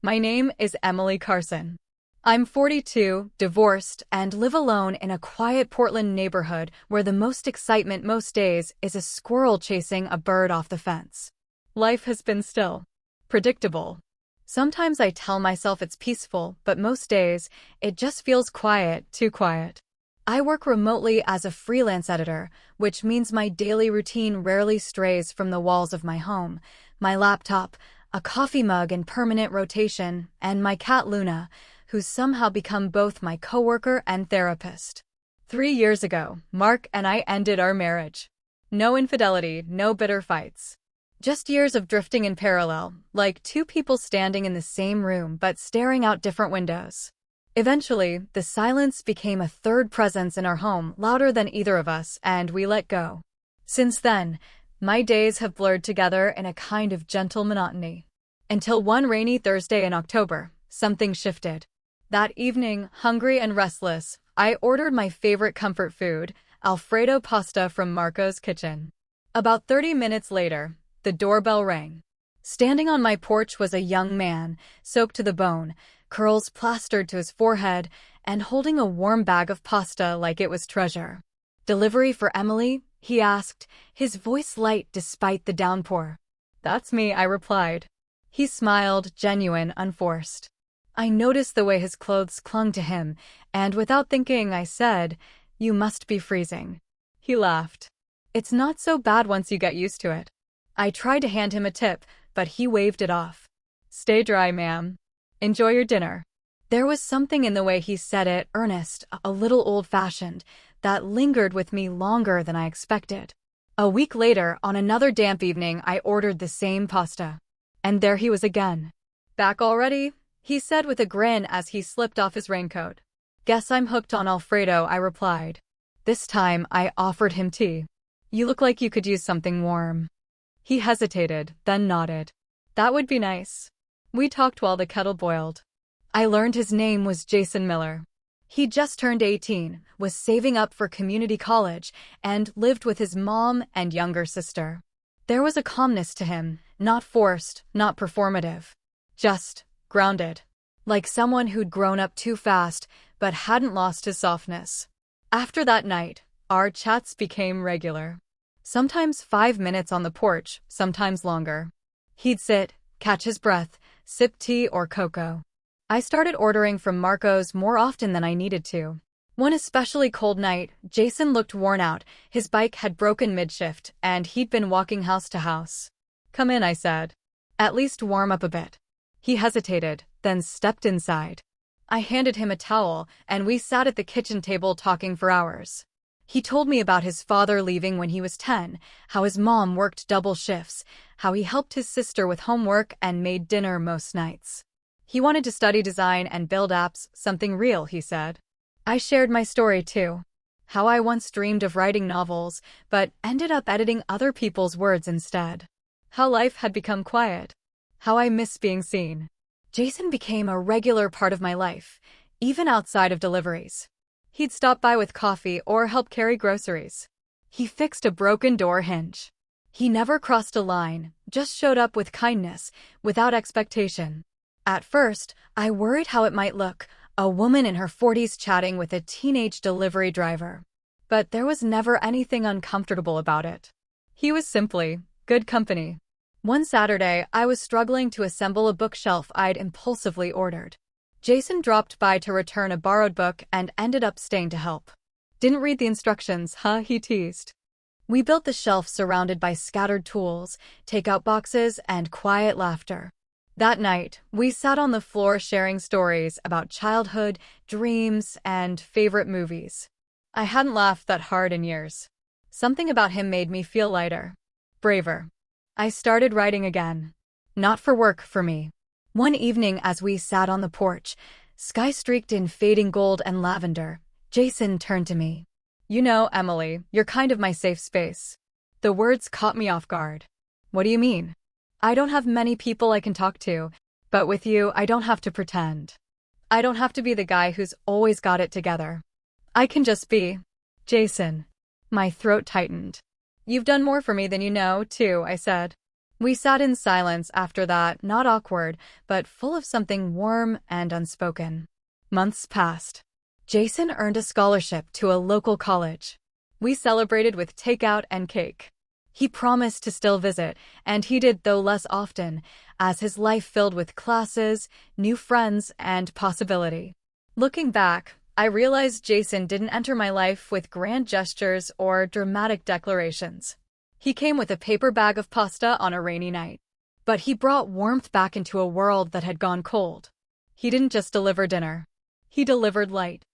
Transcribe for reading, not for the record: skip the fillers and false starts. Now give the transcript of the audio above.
My name is Emily Carson. I'm 42, divorced, and live alone in a quiet Portland neighborhood where the most excitement most days is a squirrel chasing a bird off the fence. Life has been still. Predictable. Sometimes I tell myself it's peaceful, but most days, it just feels quiet, too quiet. I work remotely as a freelance editor, which means my daily routine rarely strays from the walls of my home. My laptop, a coffee mug in permanent rotation, and my cat Luna, who's somehow become both my coworker and therapist. 3 years ago, Mark and I ended our marriage. No infidelity, no bitter fights. Just years of drifting in parallel, like two people standing in the same room but staring out different windows. Eventually, the silence became a third presence in our home, louder than either of us, and we let go. Since then, my days have blurred together in a kind of gentle monotony. Until one rainy Thursday in October, something shifted. That evening, hungry and restless, I ordered my favorite comfort food, Alfredo pasta from Marco's Kitchen. About 30 minutes later, the doorbell rang. Standing on my porch was a young man, soaked to the bone, curls plastered to his forehead, and holding a warm bag of pasta like it was treasure. "Delivery for Emily?" he asked, his voice light despite the downpour. "That's me," I replied. He smiled, genuine, unforced. I noticed the way his clothes clung to him, and without thinking I said, "You must be freezing." He laughed. "It's not so bad once you get used to it." I tried to hand him a tip, but he waved it off. "Stay dry, ma'am. Enjoy your dinner." There was something in the way he said it, earnest, a little old-fashioned, that lingered with me longer than I expected. A week later, on another damp evening, I ordered the same pasta. And there he was again. "Back already?" he said with a grin as he slipped off his raincoat. "Guess I'm hooked on Alfredo," I replied. This time, I offered him tea. "You look like you could use something warm." He hesitated, then nodded. "That would be nice." We talked while the kettle boiled. I learned his name was Jason Miller. He just turned 18, was saving up for community college, and lived with his mom and younger sister. There was a calmness to him, not forced, not performative. Just grounded. Like someone who'd grown up too fast, but hadn't lost his softness. After that night, our chats became regular. Sometimes 5 minutes on the porch, sometimes longer. He'd sit, catch his breath, sip tea or cocoa. I started ordering from Marco's more often than I needed to. One especially cold night, Jason looked worn out, his bike had broken mid-shift, and he'd been walking house to house. "Come in," I said. "At least warm up a bit." He hesitated, then stepped inside. I handed him a towel, and we sat at the kitchen table talking for hours. He told me about his father leaving when he was 10, how his mom worked double shifts, how he helped his sister with homework and made dinner most nights. He wanted to study design and build apps, something real, he said. I shared my story too. How I once dreamed of writing novels, but ended up editing other people's words instead. How life had become quiet. How I miss being seen. Jason became a regular part of my life, even outside of deliveries. He'd stop by with coffee or help carry groceries. He fixed a broken door hinge. He never crossed a line, just showed up with kindness, without expectation. At first, I worried how it might look, a woman in her 40s chatting with a teenage delivery driver. But there was never anything uncomfortable about it. He was simply good company. One Saturday, I was struggling to assemble a bookshelf I'd impulsively ordered. Jason dropped by to return a borrowed book and ended up staying to help. "Didn't read the instructions, huh?" he teased. We built the shelf surrounded by scattered tools, takeout boxes, and quiet laughter. That night, we sat on the floor sharing stories about childhood, dreams, and favorite movies. I hadn't laughed that hard in years. Something about him made me feel lighter, braver. I started writing again. Not for work, for me. One evening as we sat on the porch, sky streaked in fading gold and lavender, Jason turned to me. "You know, Emily, you're kind of my safe space." The words caught me off guard. "What do you mean?" "I don't have many people I can talk to, but with you, I don't have to pretend. I don't have to be the guy who's always got it together. I can just be Jason." My throat tightened. "You've done more for me than you know, too," I said. We sat in silence after that, not awkward, but full of something warm and unspoken. Months passed. Jason earned a scholarship to a local college. We celebrated with takeout and cake. He promised to still visit, and he did, though less often, as his life filled with classes, new friends, and possibility. Looking back, I realized Jason didn't enter my life with grand gestures or dramatic declarations. He came with a paper bag of pasta on a rainy night. But he brought warmth back into a world that had gone cold. He didn't just deliver dinner. He delivered light.